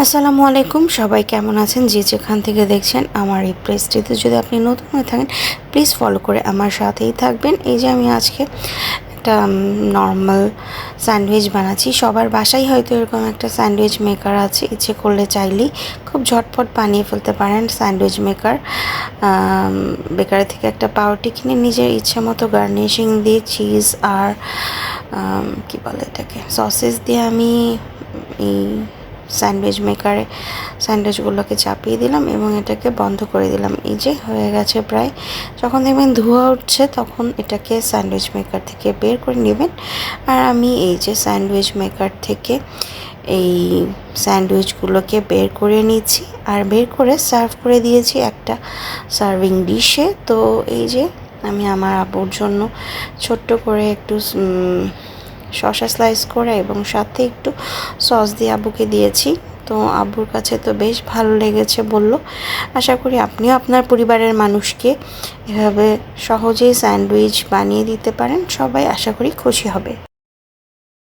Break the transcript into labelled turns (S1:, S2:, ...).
S1: আসসালামু আলাইকুম, সবাই কেমন আছেন? যে যেখান থেকে দেখছেন আমার এই পেজটিতে যদি আপনি নতুন হয়ে থাকেন প্লিজ ফলো করে আমার সাথেই থাকবেন। এই যে আমি আজকে একটা নর্মাল স্যান্ডউইচ বানাচ্ছি। সবার বাসায় হয়তো এরকম একটা স্যান্ডউইচ মেকার আছে, ইচ্ছে করলে চাইলেই খুব ঝটপট বানিয়ে ফেলতে পারেন স্যান্ডউইচ মেকার। বেকারি থেকে একটা পাউরুটি কিনে নিজের ইচ্ছে মতো গার্নিশিং দিয়ে চিজ আর কি বলে এটাকে সসেস দিয়ে আমি এই স্যান্ডউইচ মেকারে স্যান্ডউইচগুলোকে চাপিয়ে দিলাম এবং এটাকে বন্ধ করে দিলাম। এই যে হয়ে গেছে প্রায়। যখন দেখবেন ধোঁয়া উঠছে তখন এটাকে স্যান্ডউইচ মেকার থেকে বের করে নেবেন। আর আমি এই যে স্যান্ডউইচ মেকার থেকে এই স্যান্ডউইচগুলোকে বের করে নিচ্ছি আর বের করে সার্ভ করে দিয়েছি একটা সার্ভিং ডিশে। তো এই যে আমি আমার আব্বুর জন্য ছোট্ট করে একটু শসা স্লাইস করে এবং সাথে একটু সস দিয়ে আব্বুকে দিয়েছি। তো আব্বুর কাছে তো বেশ ভালো লেগেছে বলল। আশা করি আপনিও আপনার পরিবারের মানুষকে এভাবে সহজেই স্যান্ডউইচ বানিয়ে দিতে পারেন, সবাই আশা করি খুশি হবে।